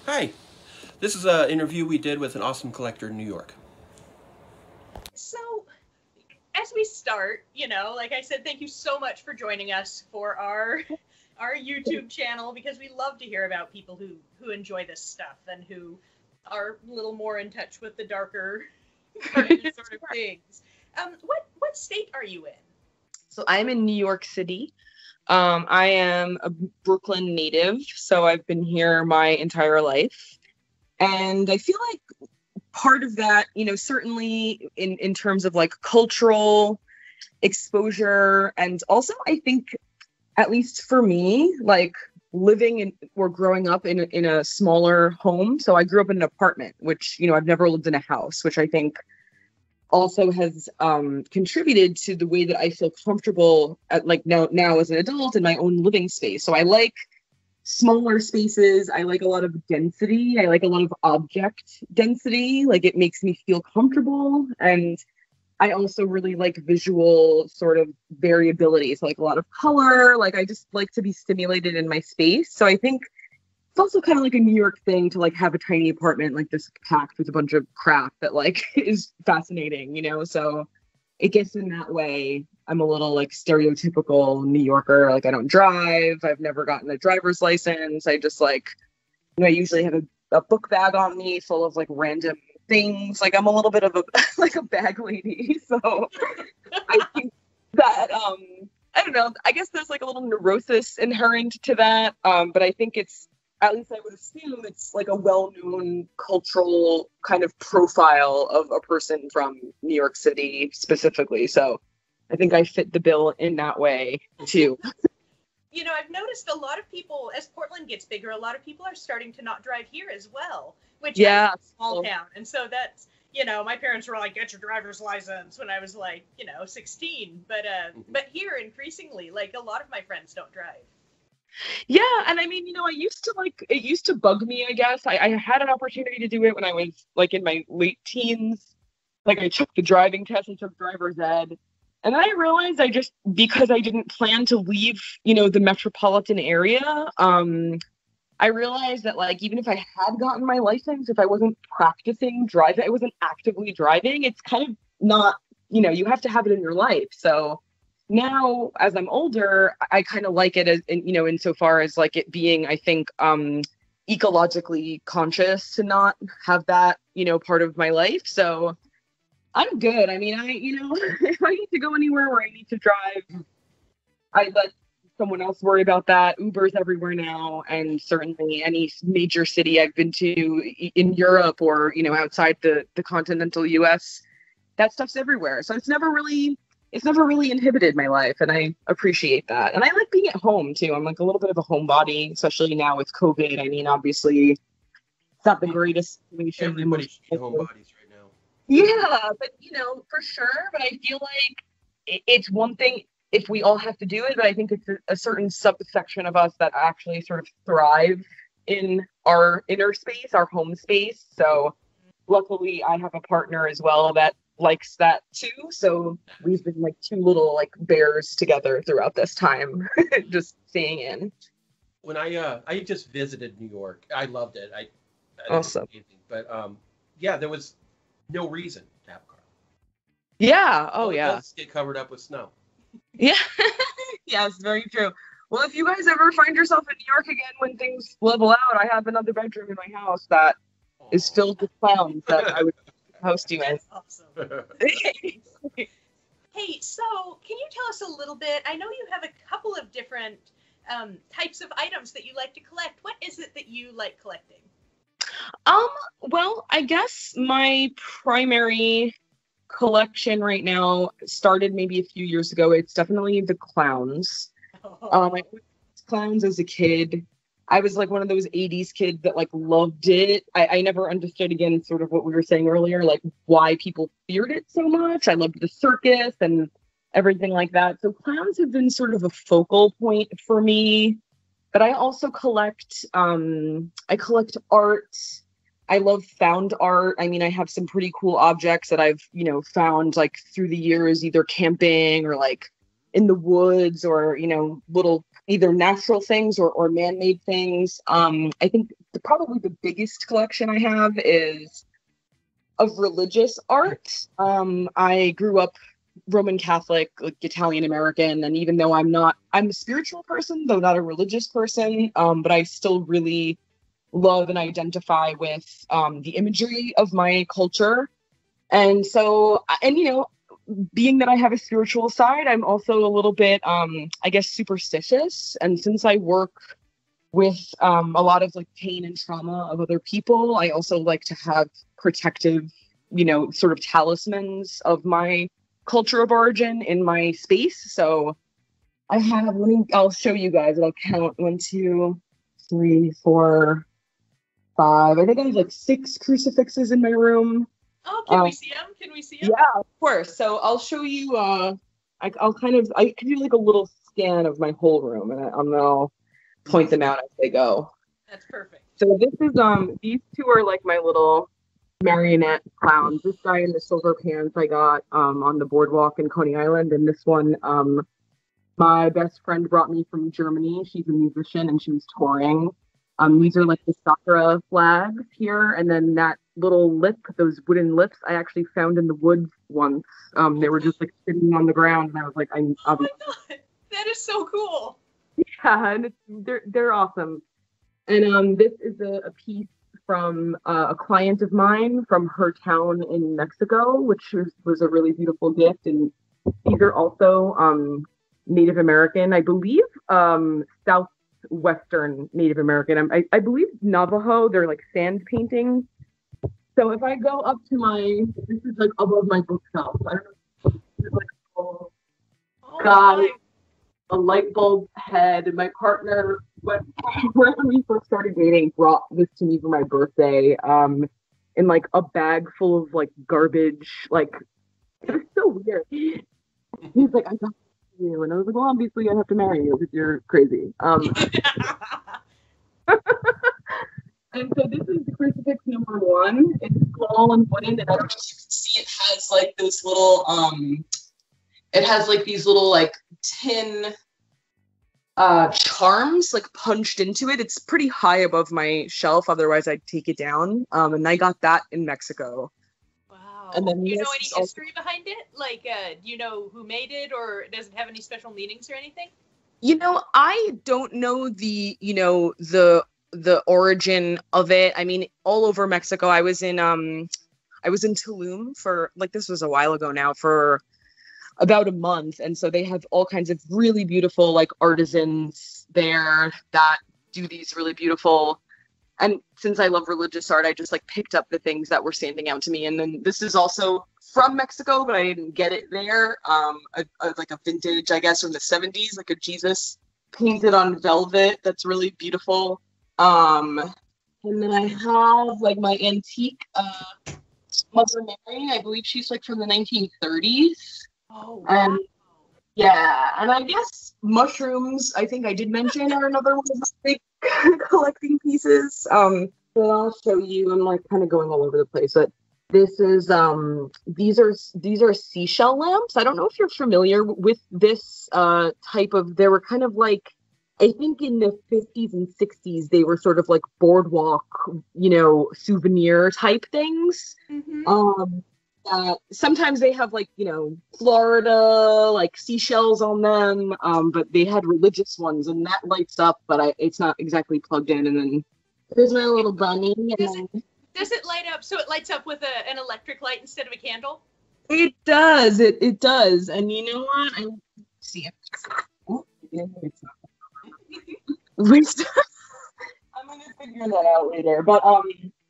Hi. This is an interview we did with an awesome collector in New York. So, as we start, like I said, thank you so much for joining us for our YouTube channel because we love to hear about people who enjoy this stuff and who are a little more in touch with the darker sort of things. What state are you in? So I'm in New York City. I am a Brooklyn native, so I've been here my entire life. And I feel like part of that, certainly in terms of like cultural exposure, and also I think, at least for me, like living in or growing up in a smaller home. So I grew up in an apartment, which, I've never lived in a house, which I think also has contributed to the way that I feel comfortable at like now as an adult in my own living space. So I like smaller spaces. I like a lot of density. I like a lot of object density. Like it makes me feel comfortable. And I also really like visual sort of variability. So like a lot of color. Like I just like to be stimulated in my space. So I think it's also kind of like a New York thing to like have a tiny apartment like this packed with a bunch of crap that like is fascinating, So I guess in that way, I'm a little like stereotypical New Yorker. Like I don't drive. I've never gotten a driver's license. I just like, I usually have a book bag on me full of like random things. Like I'm a little bit of a like a bag lady. So I think that I don't know. I guess there's like a little neurosis inherent to that. But I think it's, at least I would assume, it's like a well-known cultural kind of profile of a person from New York City specifically. So I think I fit the bill in that way too. I've noticed a lot of people, as Portland gets bigger, a lot of people are starting to not drive here as well, which Yeah. I'm a small town. And so that's, my parents were like, get your driver's license when I was like, 16. But here increasingly, like a lot of my friends don't drive. Yeah, and I mean, I used to like it used to bug me, I guess. I had an opportunity to do it when I was like in my late teens. Like I took the driving test, I took driver's ed. And then I realized because I didn't plan to leave, the metropolitan area, I realized that like even if I had gotten my license, if I wasn't practicing driving, I wasn't actively driving, it's kind of not, you have to have it in your life. So now as I'm older, I kind of like it as insofar as like it being, I think, ecologically conscious to not have that, part of my life. So I'm good. I mean, if I need to go anywhere where I need to drive, I let someone else worry about that. Uber's everywhere now, and certainly any major city I've been to in Europe or, outside the continental US, that stuff's everywhere. So it's never really inhibited my life, and I appreciate that. And I like being at home too. I'm like a little bit of a homebody, especially now with COVID. I mean, obviously, it's not the greatest situation. Everybody should be homebodies right now. Yeah, but for sure. But I feel like it's one thing if we all have to do it, but I think it's a certain subsection of us that actually sort of thrive in our inner space, our home space. So luckily, I have a partner as well that likes that too. So we've been like two little like bears together throughout this time, just staying in. When I just visited New York, I loved it. I Awesome. amazing. But yeah, there was no reason to have a car. Yeah. Oh All it yeah. does is get covered up with snow. Yeah. Yes, very true. Well, if you guys ever find yourself in New York again when things level out, I have another bedroom in my house that is Aw. filled with clowns that I would host you in. That's awesome. Hey, so can you tell us a little bit? I know you have a couple of different types of items that you like to collect. What is it that you like collecting? Um, well, I guess my primary collection right now started maybe a few years ago. It's definitely the clowns. I always liked clowns as a kid. I was like one of those 80s kids that like loved it. I never understood, again, sort of what we were saying earlier, like why people feared it so much. I loved the circus and everything like that. So clowns have been sort of a focal point for me. But I also collect art. I love found art. I mean, I have some pretty cool objects that I've, found like through the years, either camping or like in the woods or, little either natural things or man-made things. I think probably the biggest collection I have is of religious art. I grew up Roman Catholic, like Italian American, and even though I'm a spiritual person, though not a religious person, but I still really love and identify with the imagery of my culture. And so, and being that I have a spiritual side, I'm also a little bit, I guess, superstitious. And since I work with a lot of like pain and trauma of other people, I also like to have protective, sort of talismans of my culture of origin in my space. So I have, I'll show you guys, I'll count 1, 2, 3, 4, 5. I think I have like 6 crucifixes in my room. Oh, can we see them? Can we see them? Yeah, of course. So I'll show you, I can do like a little scan of my whole room, and I'll point them out as they go. That's perfect. So this is, these two are like my little marionette clowns. This guy in the silver pants I got on the boardwalk in Coney Island, and this one my best friend brought me from Germany. She's a musician and she was touring. These are like the Sakura flags here, and then that little lip, those wooden lips, I actually found in the woods once. They were just like sitting on the ground, and I was like, oh my god, that is so cool. Yeah, and they're awesome. And this is a piece from a client of mine from her town in Mexico, which was a really beautiful gift. And these are also Native American, I believe, Southwestern Native American. I believe Navajo. They're like sand paintings. So if I go up to this is like above my bookshelf. I don't know. This is like a light bulb head. And my partner, when we first started dating, brought this to me for my birthday. In like a bag full of like garbage. Like, it was so weird. He's like, I got you, and I was like, well, obviously I have to marry you because you're crazy. And so this is crucifix number 1. It's small and wooden, and I don't know if you can see, it has like those little it has like these little like tin charms like punched into it. It's pretty high above my shelf, otherwise I'd take it down. And I got that in Mexico. Wow. And then do you know any history behind it? Like, do you know who made it, or does it have any special meanings or anything? I don't know the origin of it. I mean, all over Mexico. I was in Tulum for, like, this was a while ago now, for about a month, and so they have all kinds of really beautiful like artisans there that do these really beautiful. And since I love religious art, I just like picked up the things that were standing out to me. And then this is also from Mexico, but I didn't get it there. Like a vintage, I guess, from the 70s, like a Jesus painted on velvet. That's really beautiful. And then I have like my antique Mother Mary. I believe she's like from the 1930s. Oh, wow. Yeah, and I guess mushrooms, I think I did mention, are another one of the big collecting pieces. But I'll show you. I'm like kind of going all over the place, but this is these are seashell lamps. I don't know if you're familiar with this type of. They were kind of like, I think in the 50s and 60s, they were sort of like boardwalk, souvenir type things. Mm-hmm. Sometimes they have like, Florida, like seashells on them, but they had religious ones, and that lights up, but it's not exactly plugged in. And then there's my little bunny. Does it light up? So it lights up with an electric light instead of a candle? It does. It does. And you know what? I see it. Oh, it's not. I'm gonna figure that out later. But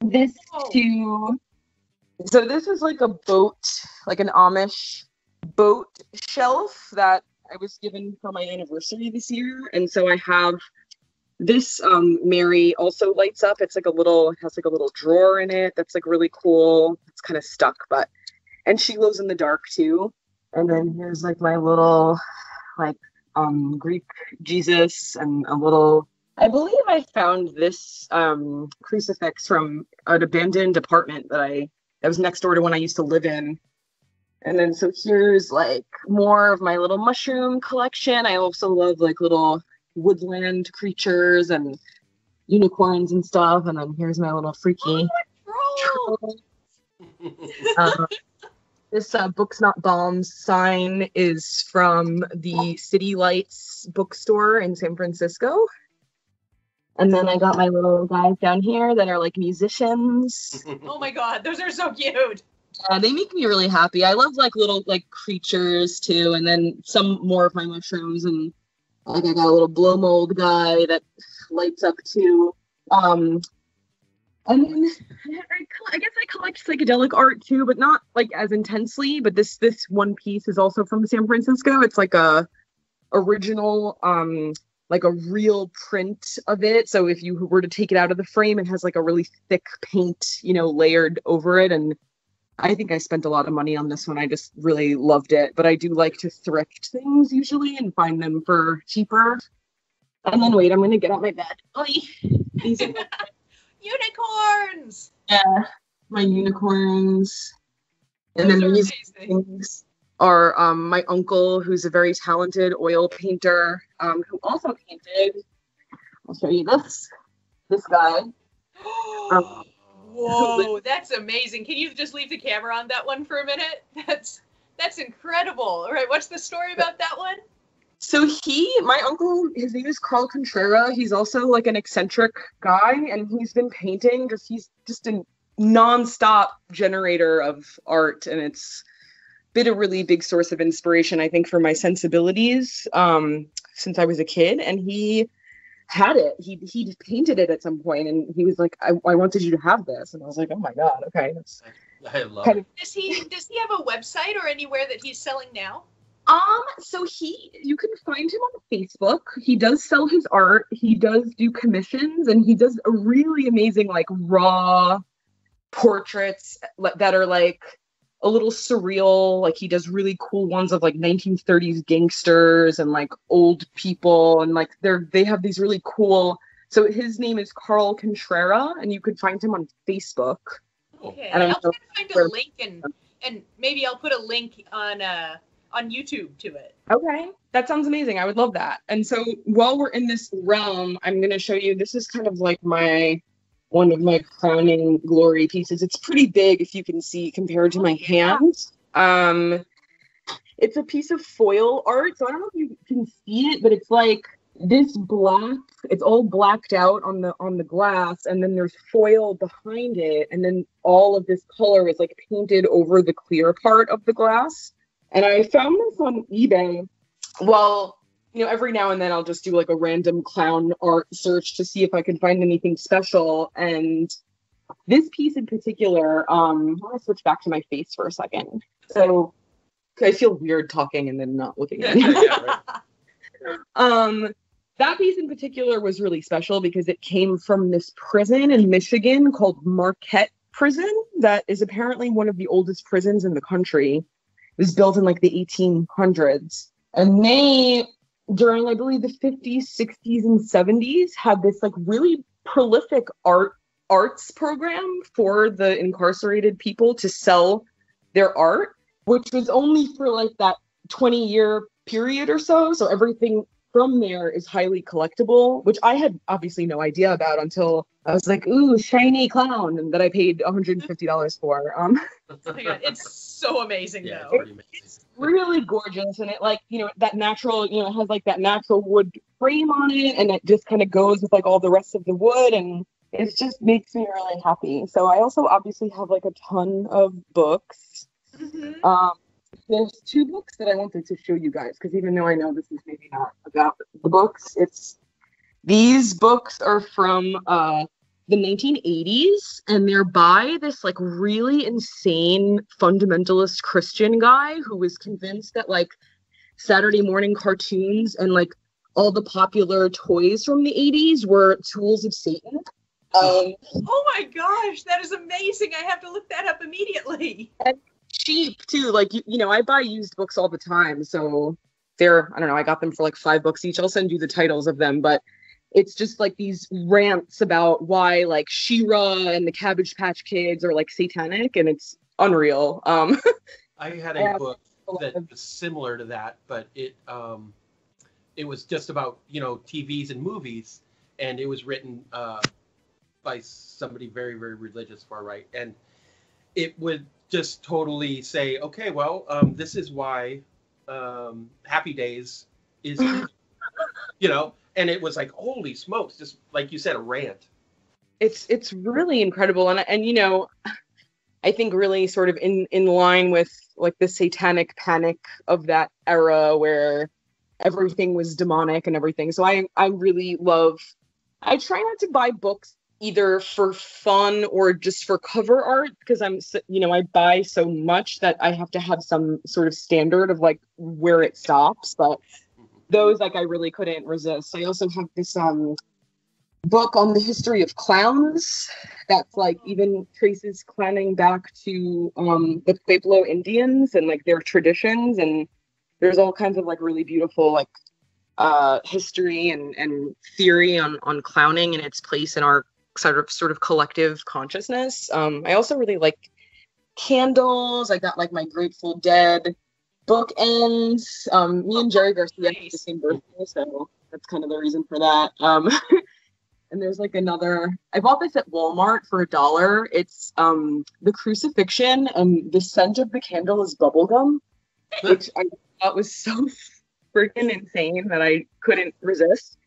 this too. So this is like a boat, like an Amish boat shelf that I was given for my anniversary this year. And so I have this Mary also lights up. It has like a little drawer in it that's like really cool. It's kind of stuck, and she glows in the dark too. And then here's like my little like Greek Jesus, and a little, I believe I found this crucifix from an abandoned apartment that was next door to one I used to live in. And then so here's like more of my little mushroom collection. I also love like little woodland creatures and unicorns and stuff. And then here's my little freaky troll. This Books Not Bombs sign is from the City Lights bookstore in San Francisco. And then I got my little guys down here that are like musicians. Oh my god, those are so cute. They make me really happy. I love like little like creatures too, and then some more of my mushrooms, and like I got a little blow mold guy that lights up too. And then I guess I collect psychedelic art too, but not like as intensely. But this one piece is also from San Francisco. It's like a original like a real print of it. So if you were to take it out of the frame, it has like a really thick paint, layered over it. And I think I spent a lot of money on this one. I just really loved it. But I do like to thrift things usually and find them for cheaper. And then wait, I'm gonna get out my bed. These are unicorns! Yeah, my unicorns. And then these things are my uncle, who's a very talented oil painter, who also painted. I'll show you this guy. Whoa, that's amazing. Can you just leave the camera on that one for a minute? That's incredible. All right, what's the story about that one? So my uncle, his name is Contrera. He's also like an eccentric guy, and he's been painting. He's just a nonstop generator of art, and it's been a really big source of inspiration, I think, for my sensibilities since I was a kid. And he had it. He painted it at some point, and he was like, I wanted you to have this. And I was like, oh my God, okay. I love it. Does he have a website or anywhere that he's selling now? So you can find him on Facebook. He does sell his art. He does do commissions, and he does a really amazing like raw portraits that are like a little surreal. Like he does really cool ones of like 1930s gangsters and like old people, and like they have these really cool. So his name is Carl Contrera, and you could find him on Facebook. Okay, I'll try to find a link and maybe I'll put a link on YouTube to it. Okay, that sounds amazing. I would love that. And so while we're in this realm, I'm going to show you, this is kind of like one of my crowning glory pieces. It's pretty big, if you can see, compared to my hand. It's a piece of foil art. So I don't know if you can see it, but it's like this black, it's all blacked out on the glass, and then there's foil behind it, and then all of this color is like painted over the clear part of the glass. And I found this on eBay. Well, every now and then I'll just do like a random clown art search to see if I can find anything special. And this piece in particular, I want to switch back to my face for a second. So I feel weird talking and then not looking at it. That piece in particular was really special because it came from this prison in Michigan called Marquette Prison. That is apparently one of the oldest prisons in the country. It was built in like the 1800s. And they, during I believe the 50s, 60s, and 70s, had this like really prolific arts program for the incarcerated people to sell their art, which was only for like that 20-year period or so. So everything from there is highly collectible, which I had obviously no idea about until I was like, ooh, shiny clown, and that I paid $150 for. Oh my God, it's so amazing though. It's really gorgeous, and it like, that natural, it has like that natural wood frame on it, and it just kind of goes with like all the rest of the wood, and it just makes me really happy. So I also obviously have like a ton of books. Mm-hmm. There's two books that I wanted to show you guys, because even though I know this is maybe not about the books, these books are from the 1980s, and they're by this like really insane fundamentalist Christian guy who was convinced that like Saturday morning cartoons and like all the popular toys from the 80s were tools of Satan. Oh my gosh, that is amazing. I have to look that up immediately. And cheap too, like I buy used books all the time, so I don't know, I got them for like $5 each. I'll send you the titles of them, but it's just like these rants about why like She-Ra and the Cabbage Patch Kids are like satanic, and it's unreal. I had a book that was similar to that, but it it was just about, TVs and movies, and it was written by somebody very, very religious, far right, and it would just totally say, okay, well, this is why Happy Days is, and it was like, holy smokes, just like you said, a rant. It's really incredible, and I think really sort of in line with like the satanic panic of that era where everything was demonic and everything. So I really love. I try not to buy books either for fun or just for cover art because I buy so much that I have to have some sort of standard of like where it stops. But those I really couldn't resist. I also have this book on the history of clowns that's like even traces clowning back to the Pueblo Indians and like their traditions, and there's all kinds of like really beautiful like history and theory on clowning and its place in our sort of collective consciousness. I also really like candles. I got like my Grateful Dead bookends. Me and Jerry Garcia have the same birthday, so that's kind of the reason for that. And there's like another, I bought this at Walmart for $1. It's the Crucifixion, and the scent of the candle is bubblegum, which I thought was so freaking insane that I couldn't resist.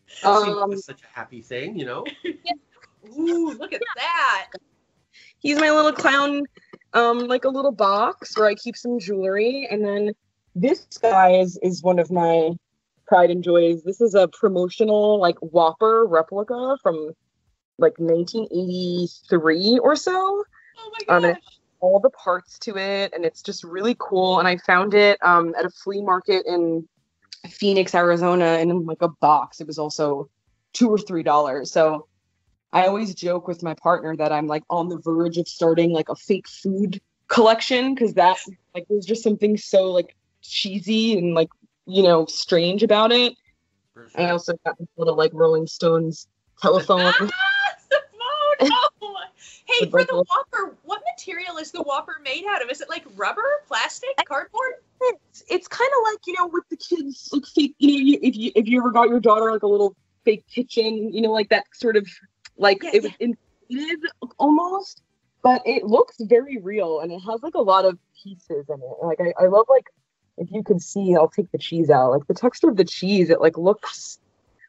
Seems such a happy thing, Yeah. Ooh, look at that. He's my little clown, like a little box where I keep some jewelry. And then this guy is one of my pride and joys. This is a promotional like Whopper replica from like 1983 or so. Oh my gosh. All the parts to it, and it's just really cool. And I found it at a flea market in Phoenix, Arizona, in like a box. It was also $2 or $3. So I always joke with my partner that I'm like on the verge of starting like a fake food collection, because that like there's just something so like cheesy and like strange about it. Sure. I also got this little like Rolling Stones telephone. Simone! Oh. Hey, for the Whopper, what material is the Whopper made out of? Is it like rubber, plastic, cardboard? It's kind of like with the kids like fake. If you ever got your daughter like a little fake kitchen, like that sort of like it was inflated almost, but it looks very real and it has like a lot of pieces in it. Like I love like. If you can see, I'll take the cheese out. Like the texture of the cheese, it like looks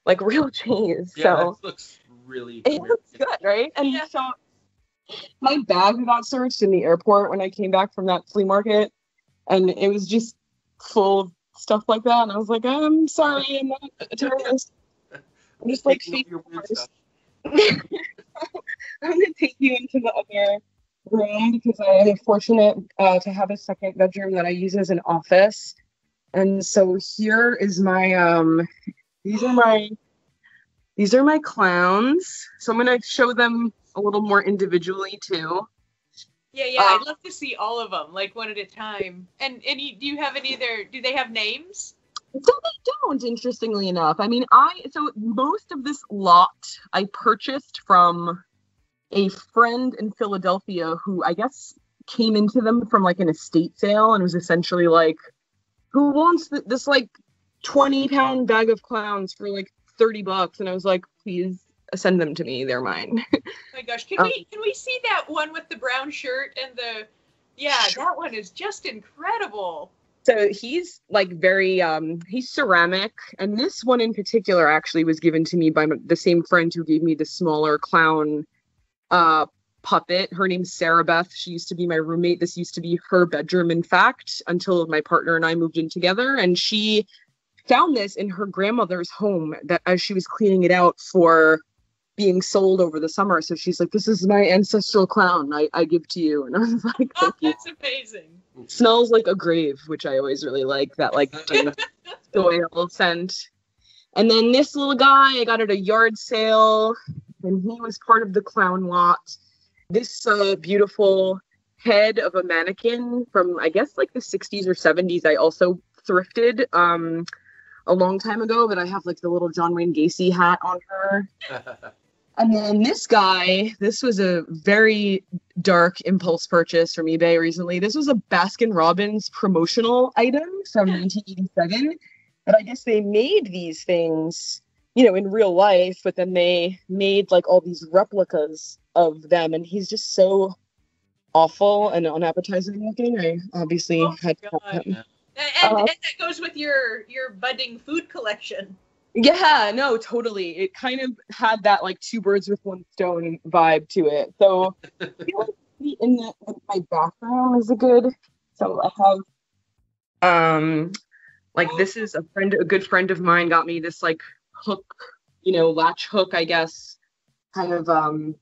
like real cheese. Yeah, so that looks really. It looks good, right? And so my bag got searched in the airport when I came back from that flea market, and it was just full of stuff like that. And I was like, I'm sorry, I'm not a terrorist. I'm just like fake your weird stuff. I'm gonna take you into the other room because I am fortunate to have a second bedroom that I use as an office. And so here is my these are my clowns. So I'm gonna show them a little more individually too. Yeah, I'd love to see all of them, like one at a time. And do you have do they have names? So they don't, interestingly enough. I mean, so most of this lot I purchased from a friend in Philadelphia who I guess came into them from like an estate sale and was essentially like, who wants this like 20-pound bag of clowns for like $30? And I was like, please send them to me. They're mine. Oh my gosh. Can we see that one with the brown shirt and that one is just incredible. So he's like very, he's ceramic. And this one in particular actually was given to me by the same friend who gave me the smaller clown puppet. Her name's Sarah Beth. She used to be my roommate. This used to be her bedroom, in fact, until my partner and I moved in together. And she found this in her grandmother's home that as she was cleaning it out for being sold over the summer. So she's like, this is my ancestral clown I give to you. And I was like, thank you. That's amazing. Smells like a grave, which I always really like, that like soil scent. And then this little guy I got at a yard sale, and he was part of the clown lot. This beautiful head of a mannequin from, I guess, like the 60s or 70s, I also thrifted a long time ago, but I have like the little John Wayne Gacy hat on her. And then this guy, this was a very dark impulse purchase from eBay recently. This was a Baskin Robbins promotional item from 1987. But I guess they made these things, you know, in real life, but then they made like all these replicas of them, and he's just so awful and unappetizing looking. I obviously had to have him. And that goes with your budding food collection. Yeah, no, totally. It kind of had that like two birds with one stone vibe to it. So I feel like in my bathroom is a good. So I have like this is a good friend of mine got me this like hook, you know, latch hook, I guess. Kind of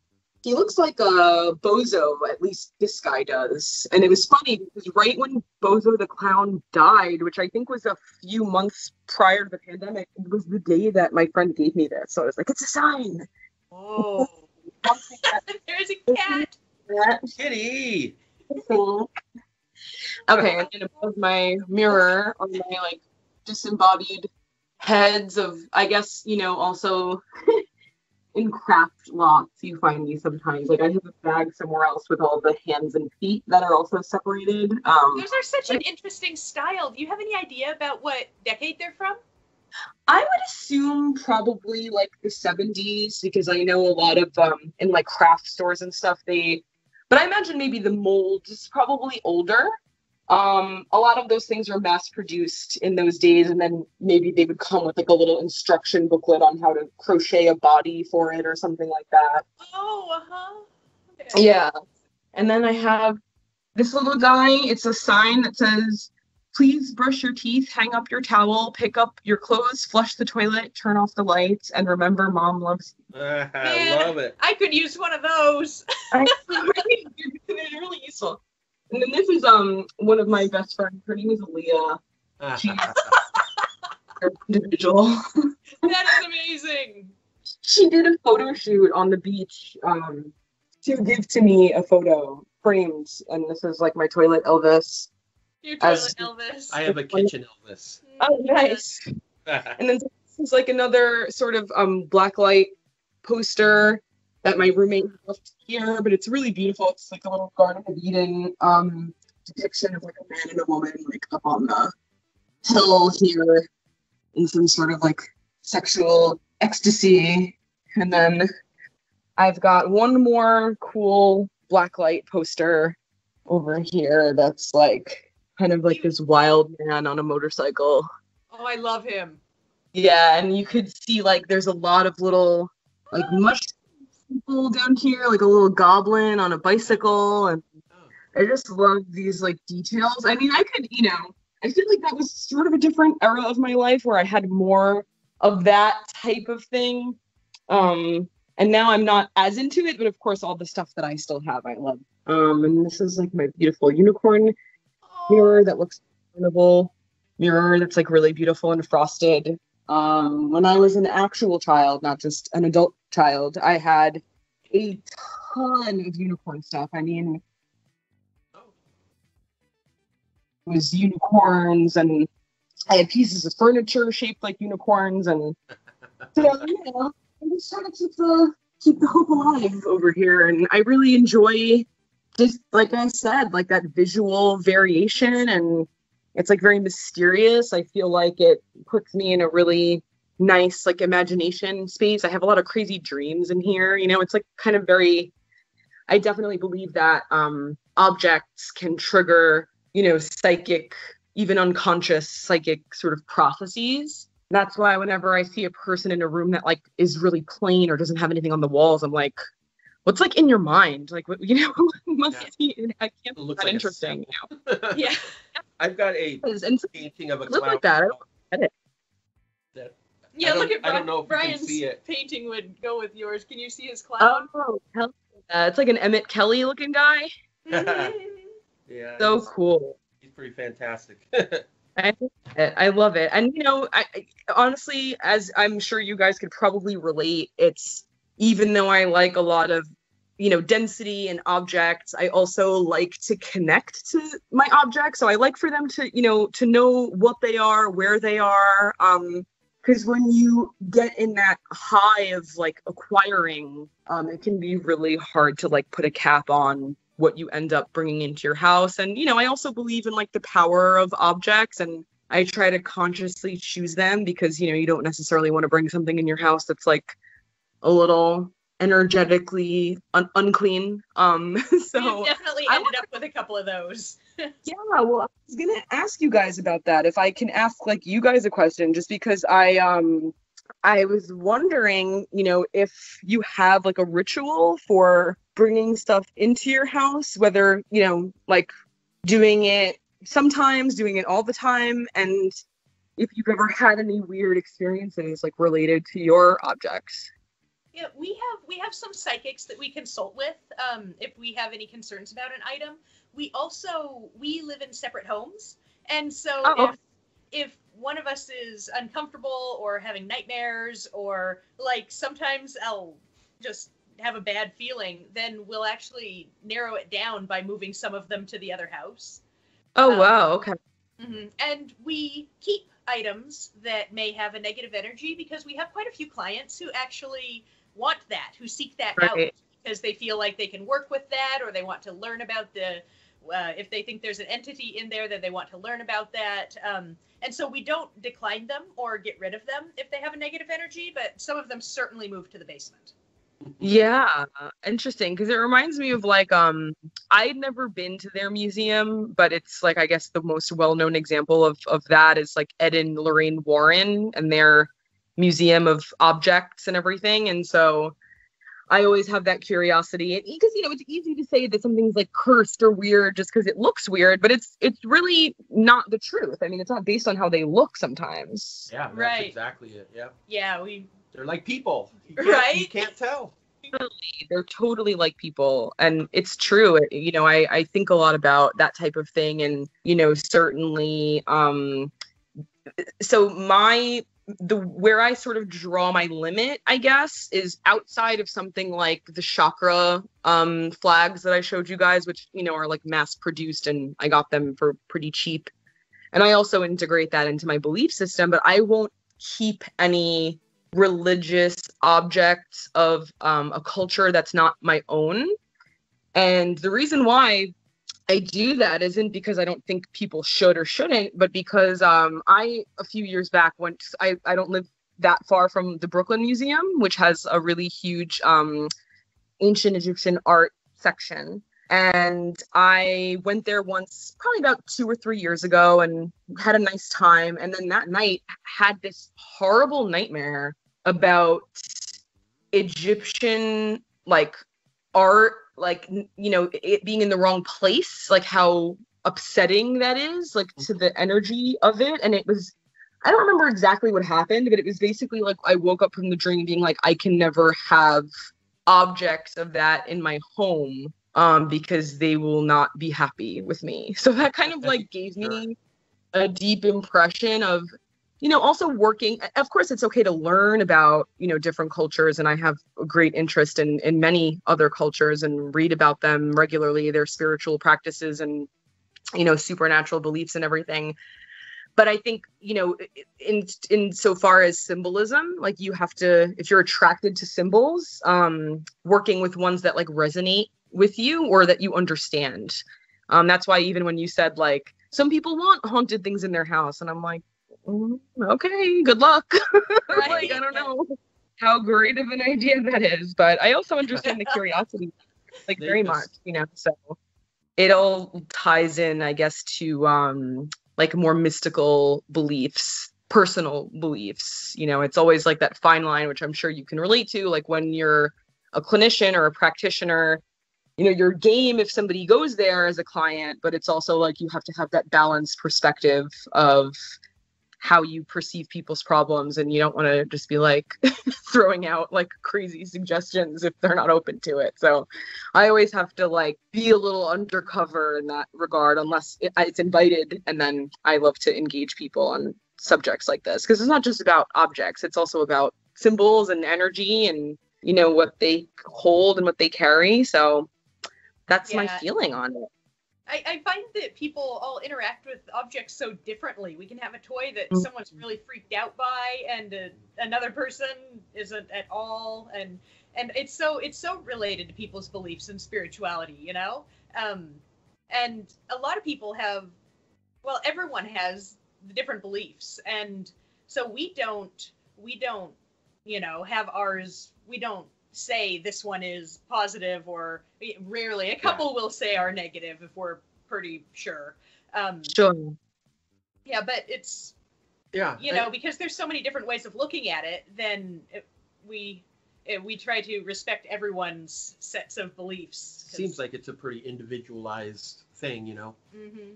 he looks like a Bozo, at least this guy does. And it was funny because right when Bozo the Clown died, which I think was a few months prior to the pandemic, it was the day that my friend gave me this. So I was like, it's a sign. Oh, there's a cat. Kitty. Okay, and then above my mirror are my like disembodied heads of, I guess, you know, also in craft lots you find these sometimes. Like I have a bag somewhere else with all the hands and feet that are also separated. Those are such an interesting style. Do you have any idea about what decade they're from? I would assume probably like the 70s, because I know a lot of in like craft stores and stuff but I imagine maybe the mold is probably older. A lot of those things were mass produced in those days, and then maybe they would come with like a little instruction booklet on how to crochet a body for it or something like that. Oh, okay. Yeah. And then I have this little guy. It's a sign that says, please brush your teeth, hang up your towel, pick up your clothes, flush the toilet, turn off the lights, and remember mom loves you. I love it. I could use one of those. They're really useful. And then this is one of my best friends. Her name is Aaliyah. She's an individual. That is amazing. She did a photo shoot on the beach to give to me a photo framed, and this is like my toilet Elvis. Your toilet Elvis. I have a kitchen Elvis. Oh, nice. And then this is like another sort of blacklight poster that my roommate left here, but it's really beautiful. It's like a little Garden of Eden depiction of like a man and a woman like up on the hill here in some sort of like sexual ecstasy. And then I've got one more cool blacklight poster over here that's like kind of like this wild man on a motorcycle. Oh, I love him. Yeah, and you could see like there's a lot of little like mushroom people down here, like a little goblin on a bicycle, and I just love these like details. I mean, I could, you know, I feel like that was sort of a different era of my life where I had more of that type of thing. And now I'm not as into it, but of course all the stuff that I still have, I love. And this is like my beautiful unicorn mirror that looks incredible. Mirror that's like really beautiful and frosted. When I was an actual child, not just an adult child, I had a ton of unicorn stuff. I mean, it was unicorns, and I had pieces of furniture shaped like unicorns, and so, you know, I'm just trying to keep the hope alive over here. And I really enjoy, just like I said, like that visual variation, and it's like very mysterious. I feel like it puts me in a really nice like imagination space. I have a lot of crazy dreams in here. You know, it's like kind of very, I definitely believe that objects can trigger, you know, psychic, even unconscious psychic sort of processes. That's why whenever I see a person in a room that like is really plain or doesn't have anything on the walls, I'm like, what's like in your mind? Like, what, you know, must be, I can't be that like interesting. You know? Yeah. I've got a painting of a look clown. like that. I don't get it. Yeah, look at I don't know if Brian's you can see it. painting would go with yours. Can you see his clown? Oh, hell yeah. It's like an Emmett Kelly looking guy. Yeah. So cool. He's pretty fantastic. I love it. And, you know, I honestly, as I'm sure you guys could probably relate, it's, even though I like a lot of, you know, density and objects, I also like to connect to my objects. So I like for them to, you know what they are, where they are. Because when you get in that high of like acquiring, it can be really hard to like put a cap on what you end up bringing into your house. And, you know, I also believe in like the power of objects, and I try to consciously choose them because, you don't necessarily want to bring something in your house that's like a little energetically unclean. So We've definitely I ended up with a couple of those. Yeah, well, I was gonna ask you guys about that. If I can ask like you guys a question, just because I was wondering, if you have like a ritual for bringing stuff into your house, whether, like doing it sometimes, doing it all the time, and if you've ever had any weird experiences like related to your objects. Yeah, we have some psychics that we consult with if we have any concerns about an item. We live in separate homes, and so Oh, if one of us is uncomfortable or having nightmares, or like sometimes I'll just have a bad feeling, then we'll actually narrow it down by moving some of them to the other house. oh Um, wow, okay. And we keep items that may have a negative energy because we have quite a few clients who actually want that, who seek that out Right. because they feel like they can work with that, or they want to learn about if they think there's an entity in there, then they want to learn about that. And so we don't decline them or get rid of them if they have a negative energy, but some of them certainly move to the basement. Yeah, interesting. Because it reminds me of like I'd never been to their museum, but it's like I guess the most well-known example of that is like Ed and Lorraine Warren and their museum of objects and everything. And so I always have that curiosity. And because it's easy to say that something's like cursed or weird just because it looks weird, but it's really not the truth. I mean, it's not based on how they look sometimes. Yeah, that's Right. exactly it. Yeah. Yeah, They're like people. Right? You can't tell. They're totally like people, and it's true. I think a lot about that type of thing, and certainly so the where I sort of draw my limit, I guess, is outside of something like the chakra flags that I showed you guys, which are like mass produced, and I got them for pretty cheap, and I also integrate that into my belief system. But I won't keep any religious objects of a culture that's not my own. And the reason why I do that isn't because I don't think people should or shouldn't, but because I a few years back I don't live that far from the Brooklyn Museum, which has a really huge ancient Egyptian art section. And I went there once, probably about 2 or 3 years ago, and had a nice time. And then that night had this horrible nightmare about Egyptian like art, like it being in the wrong place, like how upsetting that is, like to the energy of it. And I don't remember exactly what happened, but it was basically like I woke up from the dream being like, I can never have objects of that in my home because they will not be happy with me. So that kind of like gave me a deep impression of also working. Of course, it's okay to learn about different cultures, and I have a great interest in many other cultures and read about them regularly, their spiritual practices and supernatural beliefs and everything. But I think in so far as symbolism, like you have to, if you're attracted to symbols, working with ones that like resonate with you or that you understand. That's why even when you said like some people want haunted things in their house, and I'm like, okay, good luck. Right. Like, I don't know how great of an idea that is, but I also understand the curiosity like very much, so it all ties in, I guess, to like more mystical beliefs, personal beliefs. It's always like that fine line, which I'm sure you can relate to, like when you're a clinician or a practitioner, your game if somebody goes there as a client, but it's also like you have to have that balanced perspective of how you perceive people's problems, and you don't want to just be like throwing out like crazy suggestions if they're not open to it. So I always have to like be a little undercover in that regard, unless it's invited, and then I love to engage people on subjects like this, because it's not just about objects, it's also about symbols and energy and what they hold and what they carry. So that's my feeling on it. I find that people all interact with objects so differently. We can have a toy that someone's really freaked out by, and another person isn't at all, and it's so related to people's beliefs and spirituality, and a lot of people have, well, everyone has the different beliefs. And so we don't, have ours, we don't say this one is positive, or rarely, a couple will say are negative if we're pretty sure. Sure. Yeah, but it's, because there's so many different ways of looking at it, then we try to respect everyone's sets of beliefs. Seems like it's a pretty individualized thing, Mm-hmm.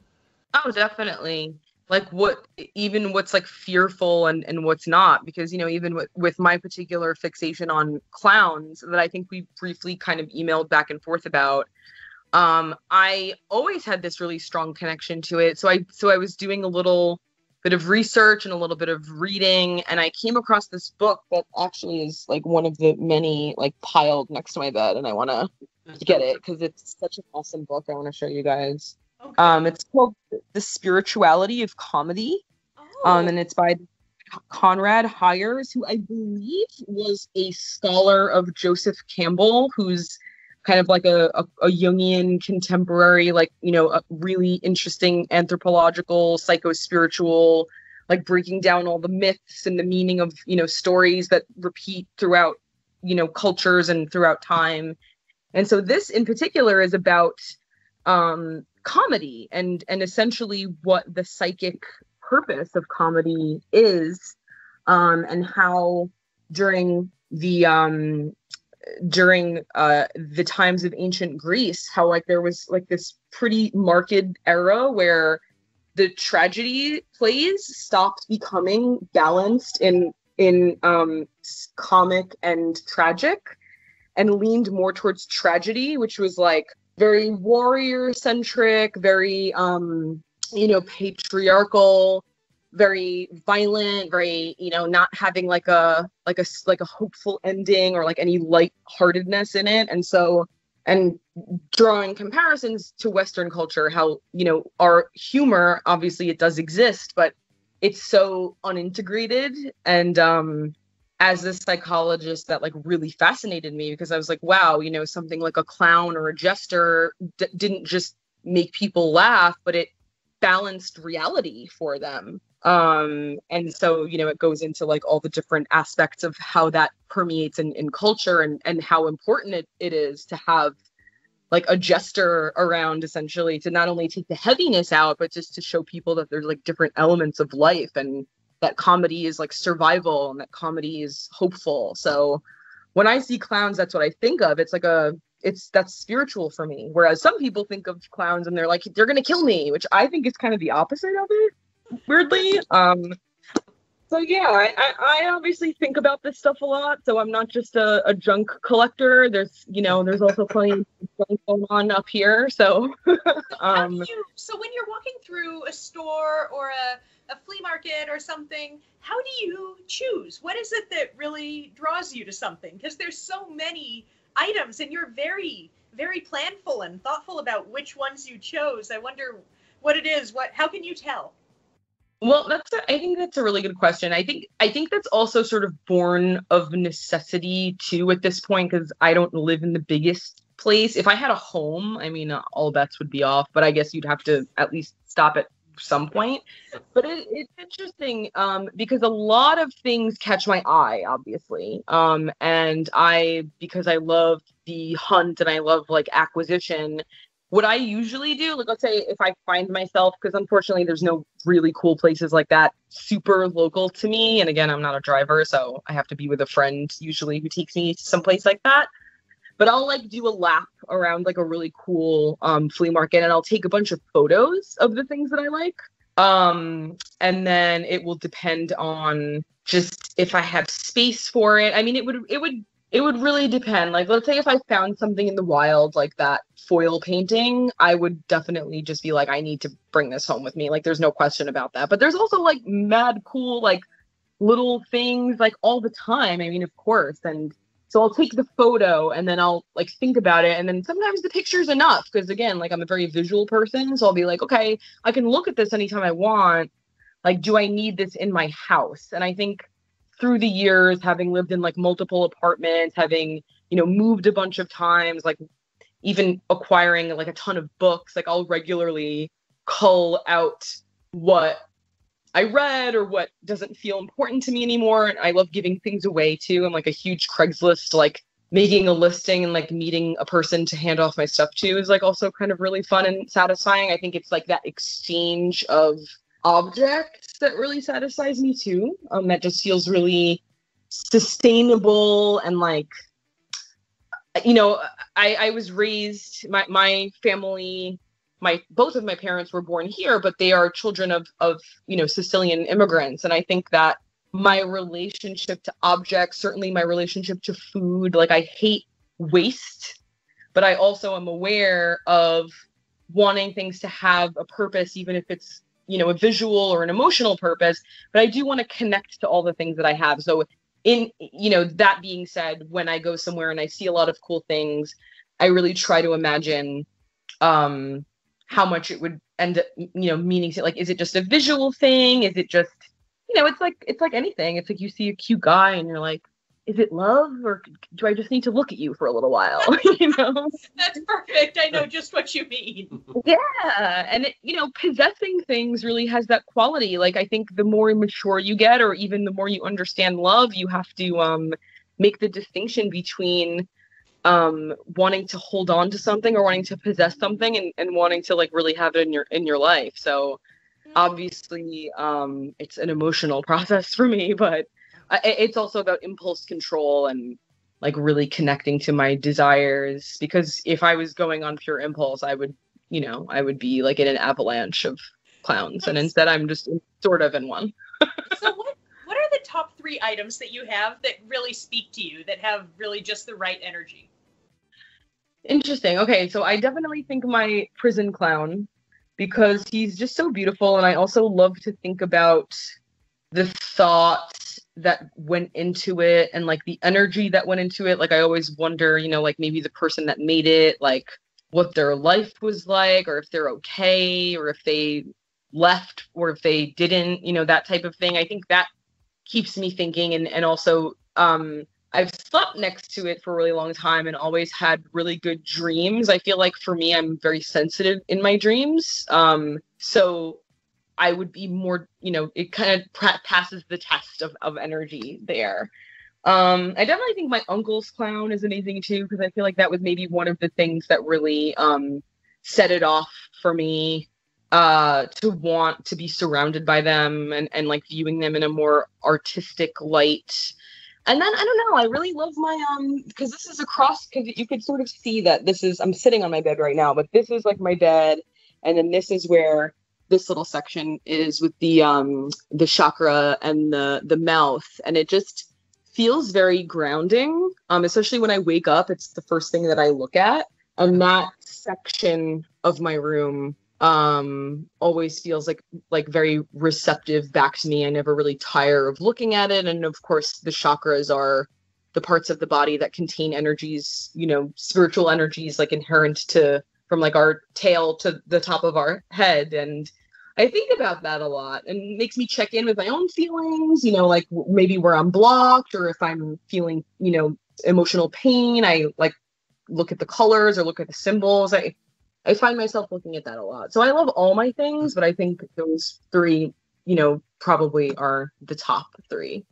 Oh, definitely. Like what's like fearful and what's not, because, even with my particular fixation on clowns that I think we briefly kind of emailed back and forth about, I always had this really strong connection to it. So I was doing a little bit of research and a little bit of reading, and I came across this book that actually is like one of the many like piled next to my bed, and I want to get it because it's such an awesome book. I want to show you guys. Okay. It's called The Spirituality of Comedy. Oh. And it's by Conrad Hires, who I believe was a scholar of Joseph Campbell, who's kind of like a Jungian contemporary, like, a really interesting anthropological, psycho-spiritual, like breaking down all the myths and the meaning of, stories that repeat throughout, cultures and throughout time. And so this in particular is about comedy and essentially what the psychic purpose of comedy is, and how during the times of ancient Greece, how like there was like this pretty marked era where the tragedy plays stopped becoming balanced in comic and tragic, and leaned more towards tragedy, which was like very warrior centric, very patriarchal, very violent, very not having like a hopeful ending or like any lightheartedness in it. And drawing comparisons to Western culture, how our humor, obviously it does exist, but it's so unintegrated. And as a psychologist, that like really fascinated me, because I was like, wow, something like a clown or a jester didn't just make people laugh, but it balanced reality for them. And so, it goes into like all the different aspects of how that permeates in culture, and how important it is to have like a jester around, essentially, to not only take the heaviness out, but just to show people that there's like different elements of life, and that comedy is like survival, and that comedy is hopeful. So when I see clowns, that's what I think of. It's like that's spiritual for me. Whereas some people think of clowns and they're like, they're going to kill me, which I think is kind of the opposite of it, weirdly. So yeah, I obviously think about this stuff a lot. So I'm not just a junk collector. There's also plenty of junk going on up here. So so when you're walking through a store or a flea market or something, how do you choose? What is it that really draws you to something? Because there's so many items, and you're very, very planful and thoughtful about which ones you chose. I wonder what it is. How can you tell? Well, I think that's a really good question. I think that's also sort of born of necessity too at this point, because I don't live in the biggest place. If I had a home, I mean, all bets would be off, but I guess you'd have to at least stop at some point. But it's interesting because a lot of things catch my eye, obviously. And because I love the hunt and I love like acquisition, what I usually do, like, let's say if I find myself, because unfortunately there's no really cool places like that super local to me. And again, I'm not a driver, so I have to be with a friend usually who takes me to some place like that. But I'll like do a lap around like a really cool flea market, and I'll take a bunch of photos of the things that I like. And then it will depend on just if I have space for it. I mean, it would really depend. Like, let's say if I found something in the wild, like that foil painting, I would definitely just be like, I need to bring this home with me. Like, there's no question about that. But there's also like mad cool, like little things like all the time. I mean, of course. And so I'll take the photo and then I'll like think about it. And then sometimes the picture's enough, because again, like I'm a very visual person. So I'll be like, okay, I can look at this anytime I want. Like, do I need this in my house? And I think through the years, having lived in like multiple apartments, having, moved a bunch of times, like even acquiring like a ton of books, like I'll regularly cull out what I read or what doesn't feel important to me anymore. And I love giving things away too. I'm like a huge Craigslist, like making a listing and like meeting a person to hand off my stuff to is like also kind of really fun and satisfying. I think it's like that exchange of objects that really satisfies me too. That just feels really sustainable and like, you know, I was raised, my family, both of my parents were born here, but they are children of you know, Sicilian immigrants. And I think that my relationship to objects, certainly my relationship to food, like I hate waste, but I also am aware of wanting things to have a purpose, even if it's, you know, a visual or an emotional purpose, but I do want to connect to all the things that I have. So in, you know, that being said, when I go somewhere and I see a lot of cool things, I really try to imagine how much it would end up, you know, meaning to, like, is it just a visual thing? Is it just, you know, it's like anything. It's like you see a cute guy and you're like, is it love or do I just need to look at you for a little while? You know? That's perfect. I know just what you mean. Yeah. And, you know, possessing things really has that quality. Like, I think the more mature you get, or even the more you understand love, you have to make the distinction between wanting to hold on to something or wanting to possess something and wanting to like really have it in your life. So obviously it's an emotional process for me, but it's also about impulse control and like really connecting to my desires, because if I was going on pure impulse, I would be like in an avalanche of clowns, and instead I'm just sort of in one. So what are the top 3 items that you have that really speak to you, that have really just the right energy? Interesting. Okay, so I definitely think my prison clown, because he's just so beautiful, and I also love to think about the thoughts that went into it and like the energy that went into it. Like I always wonder, you know, like maybe the person that made it, like what their life was like, or if they're okay, or if they left, or if they didn't, you know, that type of thing. I think that keeps me thinking, and also I've slept next to it for a really long time and always had really good dreams. I feel like for me, I'm very sensitive in my dreams. So I would be more, you know, it kind of passes the test of energy there. I definitely think my uncle's clown is amazing too, because I feel like that was maybe one of the things that really set it off for me, to want to be surrounded by them and like viewing them in a more artistic light. And then, I don't know, I really love my, because this is because you could sort of see that I'm sitting on my bed right now, but this is like my bed. And then this is where this little section is with the chakra and the mouth. And it just feels very grounding, especially when I wake up. It's the first thing that I look at. And that section of my room always feels like very receptive back to me. I never really tire of looking at it. And of course, the chakras are the parts of the body that contain energies, you know, spiritual energies, like inherent from like our tail to the top of our head. And I think about that a lot, and it makes me check in with my own feelings, you know, like maybe where I'm blocked, or if I'm feeling, you know, emotional pain. I like look at the colors or look at the symbols. I find myself looking at that a lot. So I love all my things, but I think those 3, you know, probably are the top 3.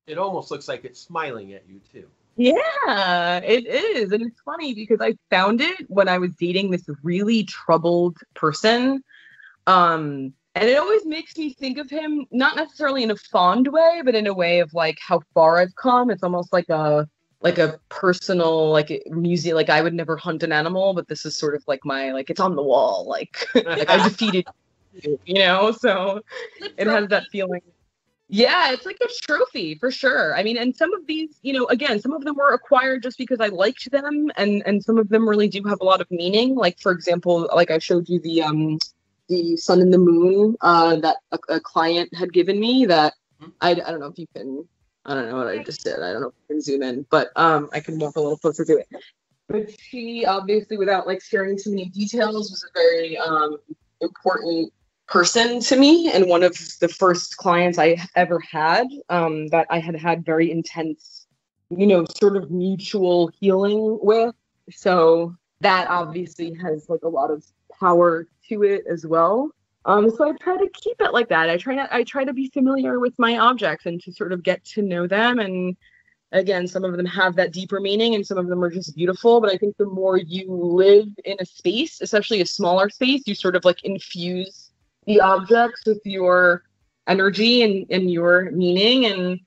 It almost looks like it's smiling at you too. Yeah, it is. And it's funny because I found it when I was dating this really troubled person. And it always makes me think of him, not necessarily in a fond way, but in a way of like how far I've come. It's almost like a personal, like music, like I would never hunt an animal, but this is sort of like my, like, it's on the wall, like, like I defeated you know, so it has that feeling. Yeah, it's like a trophy for sure. I mean, and some of these, you know, again, some of them were acquired just because I liked them, and some of them really do have a lot of meaning. Like, for example, like I showed you the sun and the moon that a client had given me that I don't know if you can. I don't know what I just did. I don't know if you can zoom in, but I can walk a little closer to it. But she obviously, without like sharing too many details, was a very important person to me, and one of the first clients I ever had that I had very intense, you know, sort of mutual healing with. So that obviously has like a lot of power to it as well. So I try to keep it like that. I try to be familiar with my objects and to sort of get to know them. And again, some of them have that deeper meaning and some of them are just beautiful. But I think the more you live in a space, especially a smaller space, you sort of like infuse the objects with your energy and your meaning. And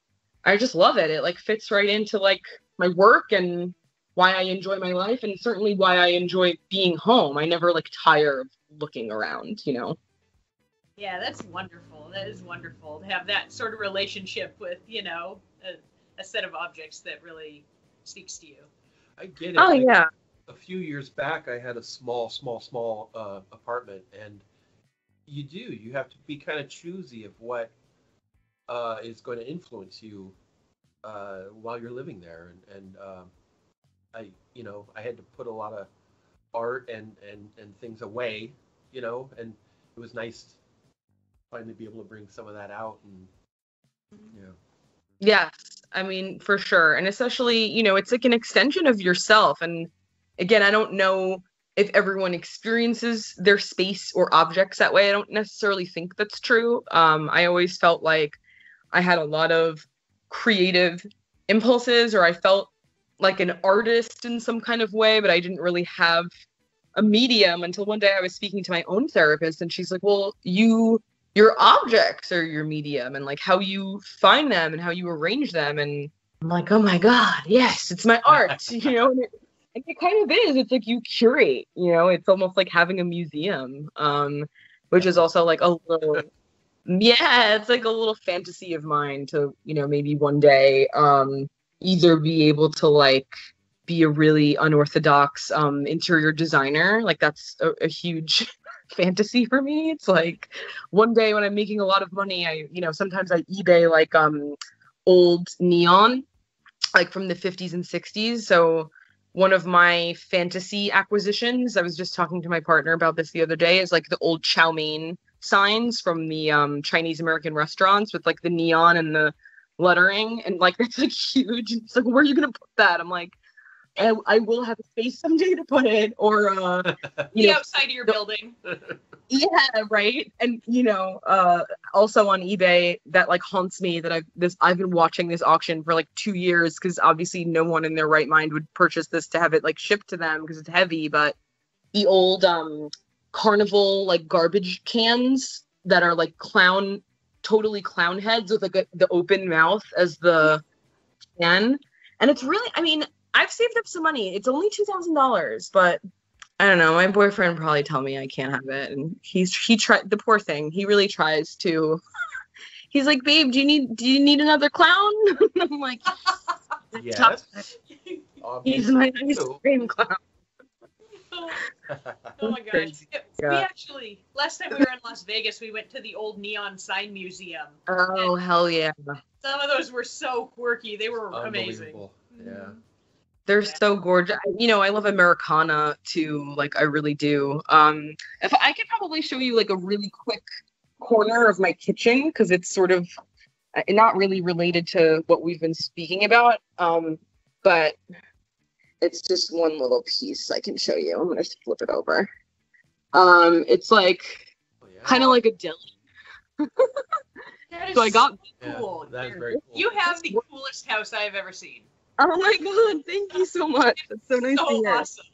I just love it. It like fits right into like my work and why I enjoy my life and certainly why I enjoy being home. I never like tire of looking around, you know? Yeah, that's wonderful. That is wonderful to have that sort of relationship with, you know, a set of objects that really speaks to you. I get it. Oh, Like, yeah. a few years back, I had a small apartment, and you have to be kind of choosy of what is going to influence you while you're living there, and I had to put a lot of art and things away, and it was nice to finally be able to bring some of that out, and yeah. Yes, I mean, for sure. And especially, it's like an extension of yourself. And again, I don't know if everyone experiences their space or objects that way. I don't necessarily think that's true. I always felt like I had a lot of creative impulses, or I felt like an artist in some kind of way, but I didn't really have a medium until one day I was speaking to my own therapist, and she's like, well, your objects are your medium, and like how you find them and how you arrange them. And I'm like, oh my God, yes, it's my art, and it kind of is. It's like you curate, it's almost like having a museum, which is also like a little, yeah, it's like a little fantasy of mine to, maybe one day either be able to like be a really unorthodox interior designer. Like that's a huge fantasy for me. It's like one day when I'm making a lot of money, I sometimes I eBay like old neon, like from the 50s and 60s. So one of my fantasy acquisitions, I was just talking to my partner about this the other day, is like the old chow mein signs from the Chinese American restaurants with like the neon and the lettering, and like that's like huge. It's like, where are you gonna put that? I'm like, I will have a space someday to put it, or the outside of your building. Yeah, right. And also on eBay, that like haunts me that I've been watching this auction for like 2 years, because obviously no one in their right mind would purchase this to have it like shipped to them because it's heavy. But the old carnival like garbage cans that are like totally clown heads with like the open mouth as the can, and it's really, I mean, I've saved up some money. It's only $2,000, but I don't know. My boyfriend probably tell me I can't have it, and he tried. The poor thing. He really tries to. He's like, babe, do you need another clown? I'm like, yes. He's my ice cream clown. Oh my gosh. We actually, last time we were in Las Vegas, we went to the old neon sign museum. Oh, hell yeah. Some of those were so quirky. They were amazing. Yeah. They're so gorgeous. I love Americana too. Like I really do. If I could probably show you like a really quick corner of my kitchen, because it's sort of not really related to what we've been speaking about. But it's just one little piece I can show you. I'm gonna flip it over. It's like kind of like a deli. That is so I got cool. That is very cool. You have the coolest house I've ever seen. Oh my God, thank you so much. That's so nice to hear. Awesome.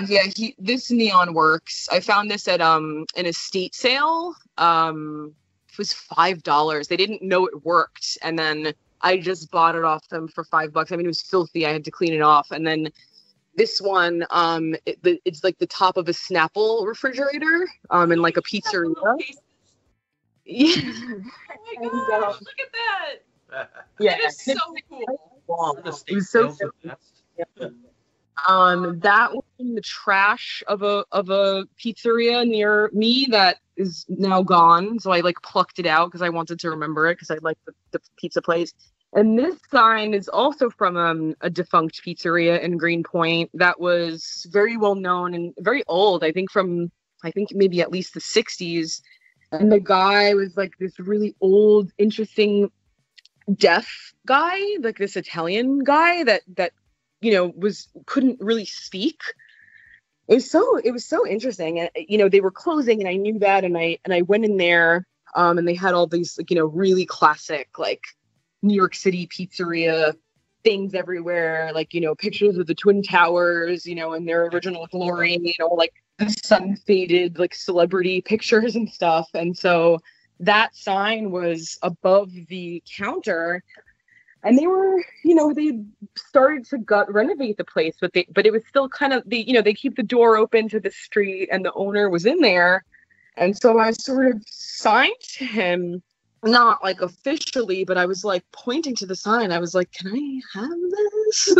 Yeah, this neon works. I found this at an estate sale. It was $5. They didn't know it worked, and then I just bought it off them for $5. I mean, it was filthy. I had to clean it off, and then this one, it's like the top of a Snapple refrigerator, in like a pizzeria. Yeah. Oh my gosh, look at that. Yeah, that is so cool. It was so that was in the trash of a pizzeria near me that is now gone. So I like plucked it out because I wanted to remember it, because I like the pizza place. And this sign is also from a defunct pizzeria in Greenpoint that was very well known and very old. I think maybe at least the 60s. And the guy was like this really old, interesting deaf guy, like this Italian guy that couldn't really speak. it was so interesting. And they were closing, and I knew that, and I went in there, and they had all these like, really classic like New York City pizzeria things everywhere, like, pictures of the Twin Towers, in their original glory, like the sun faded like celebrity pictures and stuff. And so that sign was above the counter, and they were, they started to renovate the place, but it was still kind of they keep the door open to the street, and the owner was in there. And so I sort of signed to him, not like officially, but I was like pointing to the sign. I was like, "Can I have this?"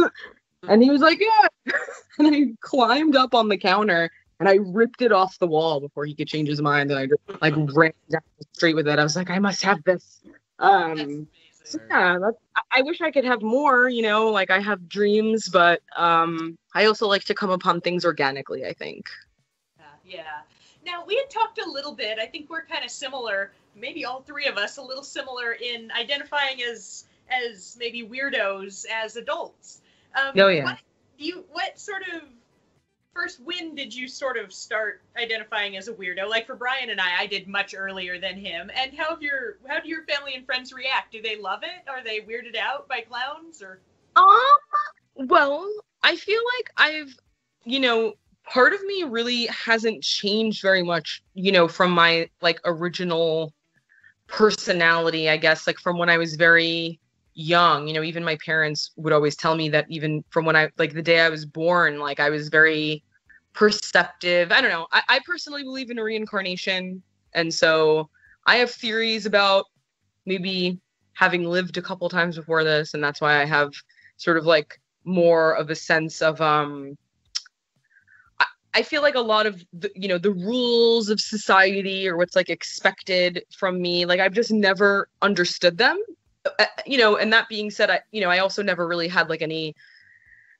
And he was like, "Yeah." And I climbed up on the counter and I ripped it off the wall before he could change his mind. And I just like ran down the street with it. I was like, "I must have this." So yeah, I wish I could have more, like I have dreams, but I also like to come upon things organically, I think. Yeah. Now, we had talked a little bit, I think we're kind of similar, maybe all three of us, a little similar in identifying as maybe weirdos as adults. Oh, yeah. What sort of first when did you sort of start identifying as a weirdo? Like for Brian and I did much earlier than him. And how do your family and friends react? Do they love it? Are they weirded out by clowns or? Well, I feel like I've, part of me really hasn't changed very much, from my like original personality, I guess, like from when I was very young. Even my parents would always tell me that even from when I, like the day I was born, like I was very perceptive. I don't know. I personally believe in reincarnation. And so I have theories about maybe having lived a couple times before this. And that's why I have sort of like more of a sense of, I feel like a lot of the rules of society or what's like expected from me, like I've just never understood them. And that being said, I also never really had like any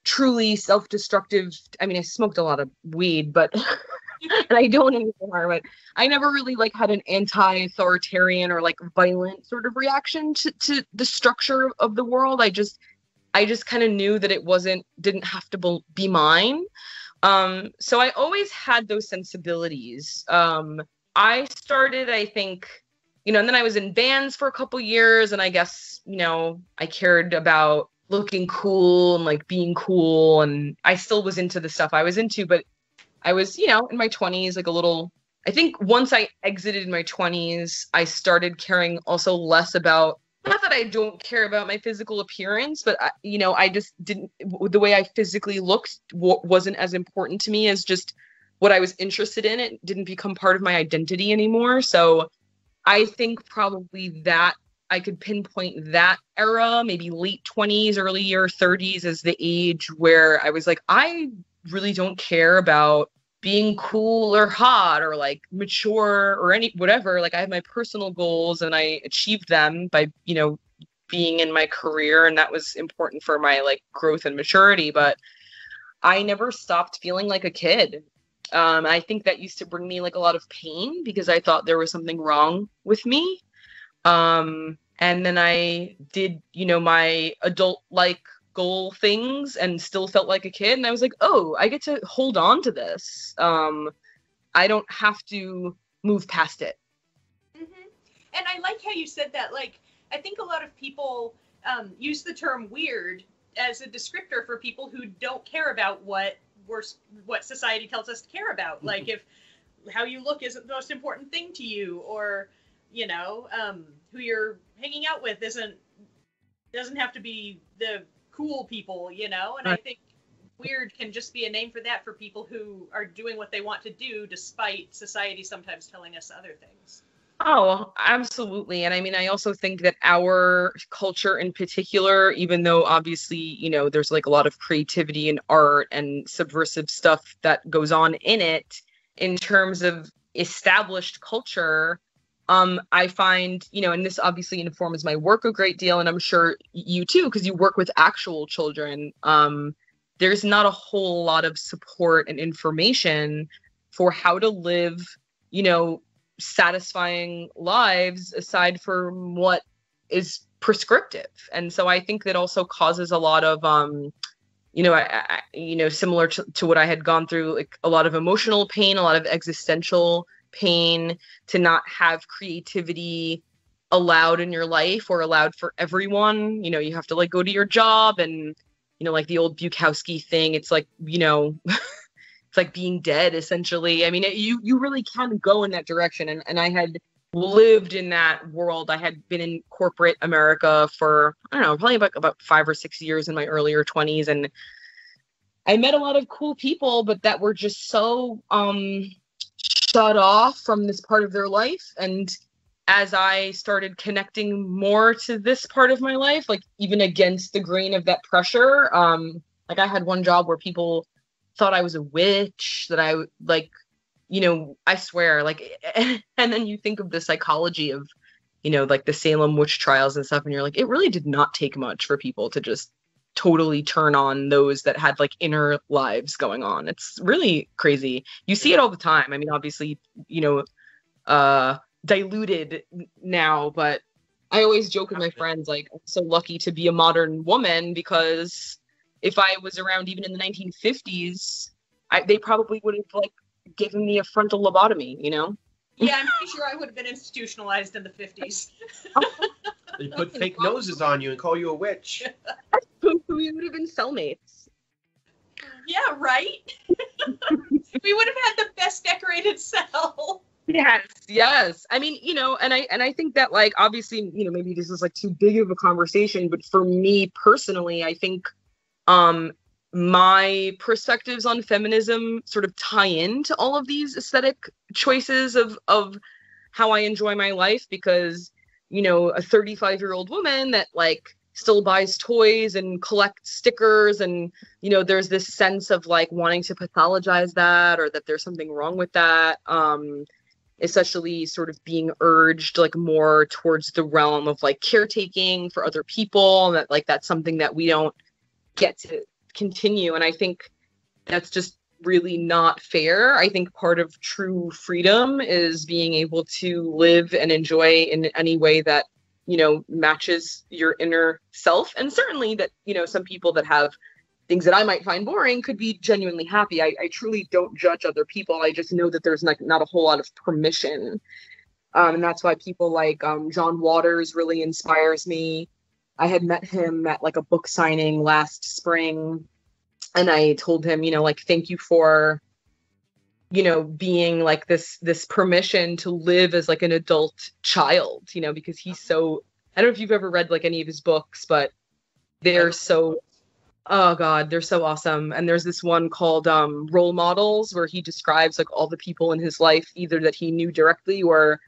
truly self-destructive, I mean, I smoked a lot of weed, but, and I don't anymore, but I never really like had an anti-authoritarian or like violent sort of reaction to the structure of the world. I just kind of knew that it didn't have to be mine. So I always had those sensibilities. I started, I think, and then I was in bands for a couple years, and I guess, I cared about looking cool and like being cool, and I still was into the stuff I was into, but I was, in my 20s, like a little, I think once I exited my 20s, I started caring also less about, not that I don't care about my physical appearance, but I just didn't, the way I physically looked wasn't as important to me as just what I was interested in. It didn't become part of my identity anymore. So I think probably that I could pinpoint that era, maybe late 20s, earlier 30s as the age where I was like, I really don't care about being cool or hot or like mature or whatever. Like I had my personal goals and I achieved them by, being in my career, and that was important for my like growth and maturity, but I never stopped feeling like a kid. I think that used to bring me like a lot of pain because I thought there was something wrong with me. And then I did, my adult like goal things and still felt like a kid. And I was like, oh, I get to hold on to this. I don't have to move past it. Mm-hmm. And I like how you said that. Like, I think a lot of people use the term weird as a descriptor for people who don't care about what society tells us to care about. Mm-hmm. Like if how you look isn't the most important thing to you, or who you're hanging out with doesn't have to be the cool people, and I think weird can just be a name for that, for people who are doing what they want to do despite society sometimes telling us other things. Oh, absolutely. And I mean, I also think that our culture in particular, even though obviously, there's like a lot of creativity and art and subversive stuff that goes on in it, in terms of established culture, I find, and this obviously informs my work a great deal, and I'm sure you too, because you work with actual children. There's not a whole lot of support and information for how to live, satisfying lives aside from what is prescriptive. And so I think that also causes a lot of, similar to what I had gone through, like a lot of emotional pain, a lot of existential pain, to not have creativity allowed in your life or allowed for everyone. You have to like go to your job and, like the old Bukowski thing, it's like, it's like being dead essentially. I mean, you really can go in that direction. And I had lived in that world. I had been in corporate America for, I don't know, probably about 5 or 6 years in my earlier 20s. And I met a lot of cool people, but that were just so shut off from this part of their life. And as I started connecting more to this part of my life, like even against the grain of that pressure, like I had one job where people thought I was a witch, that I like, I swear, like, and then you think of the psychology of, like the Salem witch trials and stuff, and you're like, it really did not take much for people to just totally turn on those that had like inner lives going on. It's really crazy. You see it all the time. I mean, obviously, diluted now, but I always joke with my friends, like, I'm so lucky to be a modern woman, because if I was around even in the 1950s, they probably would have like given me a frontal lobotomy, Yeah, I'm pretty sure I would have been institutionalized in the 50s. They put fake noses on you and call you a witch. We would have been cellmates. Yeah, right? We would have had the best decorated cell. Yes. I mean, and I think that, like, obviously, maybe this is like too big of a conversation, but for me personally, I think my perspectives on feminism sort of tie into all of these aesthetic choices of how I enjoy my life, because, a 35-year-old woman that like still buys toys and collects stickers, and, there's this sense of like wanting to pathologize that, or that there's something wrong with that, especially sort of being urged like more towards the realm of like caretaking for other people, and that like that's something that we don't get to continue. And I think that's just really not fair. I think part of true freedom is being able to live and enjoy in any way that, matches your inner self. And certainly that, some people that have things that I might find boring could be genuinely happy. I truly don't judge other people. I just know that there's not a whole lot of permission. And that's why people like John Waters really inspires me. I had met him at like a book signing last spring, and I told him, like, thank you for, being like this permission to live as like an adult child, because he's so, I don't know if you've ever read like any of his books, but they're so, oh God, they're so awesome. And there's this one called Role Models, where he describes like all the people in his life, either that he knew directly or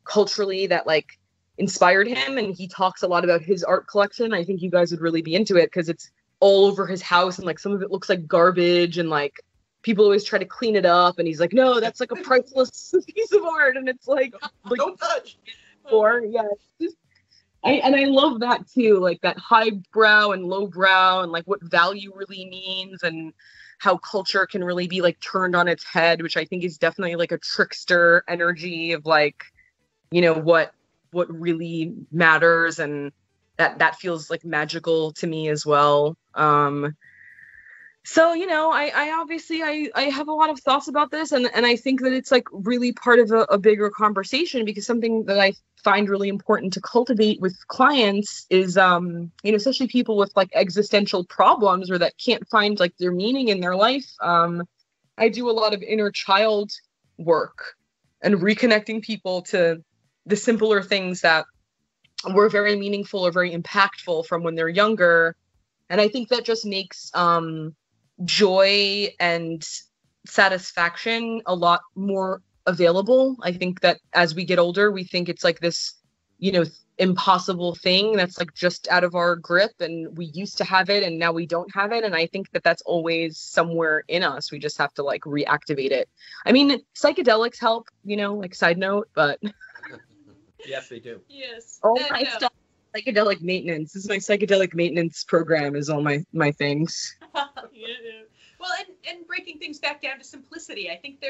culturally, that like inspired him. And he talks a lot about his art collection. I think you guys would really be into it, because it's all over his house, and like some of it looks like garbage, and like people always try to clean it up, and he's like, no, that's like a priceless piece of art. And it's like Don't touch. I love that too, like that highbrow and lowbrow, and like what value really means, and how culture can really be like turned on its head, which I think is definitely like a trickster energy of like, what really matters, and that feels like magical to me as well. So, I obviously I have a lot of thoughts about this, and I think that it's like really part of a bigger conversation, because something that I find really important to cultivate with clients is, especially people with like existential problems, or that can't find like their meaning in their life. I do a lot of inner child work and reconnecting people to the simpler things that were very meaningful or very impactful from when they're younger. And I think that just makes joy and satisfaction a lot more available. I think that as we get older, we think it's like this, impossible thing that's like just out of our grip, and we used to have it and now we don't have it. And I think that that's always somewhere in us. We just have to like reactivate it. I mean, psychedelics help, like side note, but Yes, they do. Yes. all my stuff, psychedelic maintenance. This is my psychedelic maintenance program, is all my things. Yeah. Well, and breaking things back down to simplicity. I think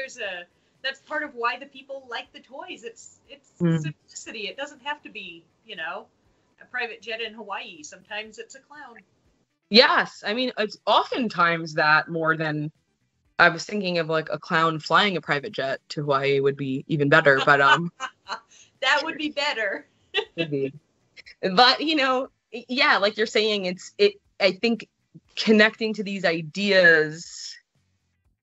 that's part of why the people like the toys. It's simplicity. It doesn't have to be, a private jet in Hawaii. Sometimes it's a clown. Yes, I mean, it's oftentimes that more than I was thinking of like a clown flying a private jet to Hawaii would be even better, but That would be better. would be. But yeah, like you're saying, I think connecting to these ideas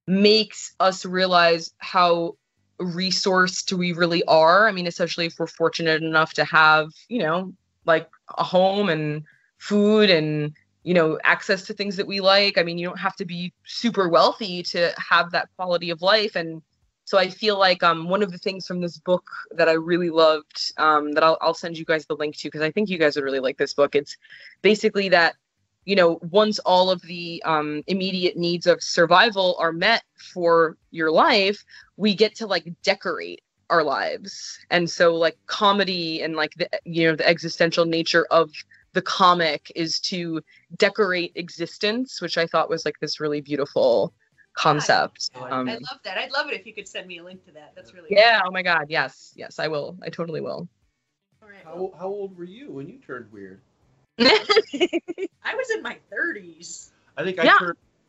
makes us realize how resourced we really are. I mean, especially if we're fortunate enough to have, like a home and food and, access to things that we like. I mean, you don't have to be super wealthy to have that quality of life. And so I feel like one of the things from this book that I really loved, that I'll send you guys the link to, because I think you guys would really like this book. It's basically that, once all of the immediate needs of survival are met for your life, we get to like decorate our lives. And so like comedy and like the existential nature of the comic is to decorate existence, which I thought was like this really beautiful concept. I love that. I'd love it if you could send me a link to that. That's really yeah cool. Oh my god, yes, I will. I totally will. All right, how old were you when you turned weird? I was in my 30s. I think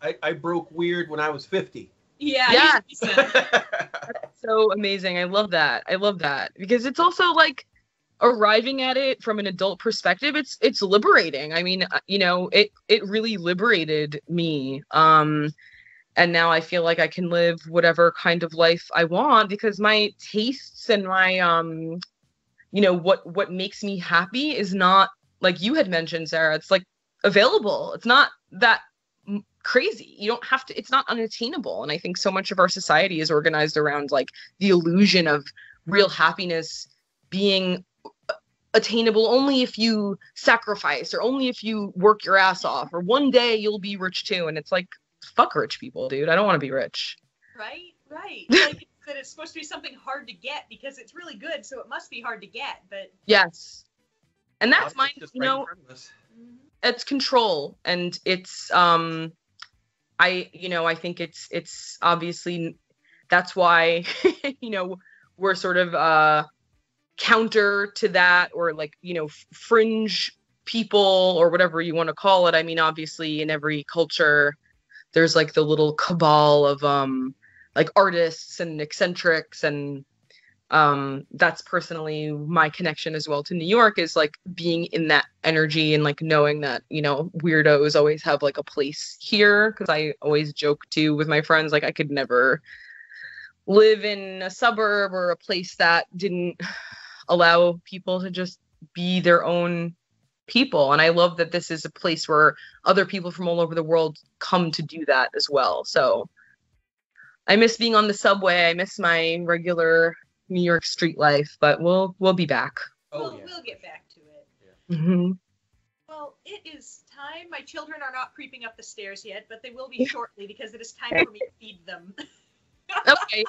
I broke weird when I was 50. Yeah. That's so amazing. I love that because it's also like arriving at it from an adult perspective. It's liberating. I mean, it really liberated me. And now I feel like I can live whatever kind of life I want because my tastes and my what makes me happy is not, like you had mentioned, Sarah, it's like available. It's not that crazy. You don't have to, it's not unattainable. And I think so much of our society is organized around like the illusion of real happiness being attainable only if you sacrifice or only if you work your ass off or one day you'll be rich too. And it's like, fuck rich people, dude. I don't want to be rich. Right. Like that it's supposed to be something hard to get because it's really good, so it must be hard to get. But yes. And that's mine, it's control. And it's I think it's obviously that's why we're sort of counter to that, or like fringe people or whatever you want to call it. I mean, obviously in every culture there's like the little cabal of like artists and eccentrics, and that's personally my connection as well to New York, is like being in that energy and like knowing that weirdos always have like a place here, because I always joke too with my friends, like I could never live in a suburb or a place that didn't allow people to just be their own people. And I love that this is a place where other people from all over the world come to do that as well. So I miss being on the subway. I miss my regular New York street life, but we'll be back. We'll get back to it. Yeah. Mm-hmm. Well, it is time. My children are not creeping up the stairs yet, but they will be shortly because it is time for me to feed them. Okay,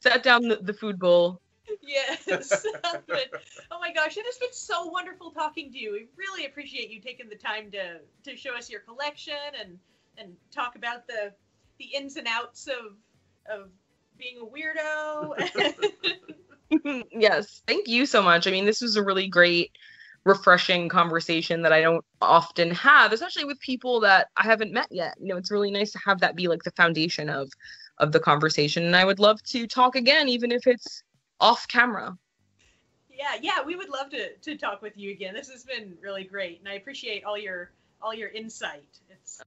set down the food bowl. Yes. But, oh my gosh, it has been so wonderful talking to you. We really appreciate you taking the time to show us your collection and talk about the ins and outs of being a weirdo. Yes, thank you so much. I mean, this was a really great, refreshing conversation that I don't often have, especially with people that I haven't met yet. It's really nice to have that be like the foundation of the conversation. And I would love to talk again, even if it's off camera. Yeah, we would love to talk with you again. This has been really great, and I appreciate all your insight. It's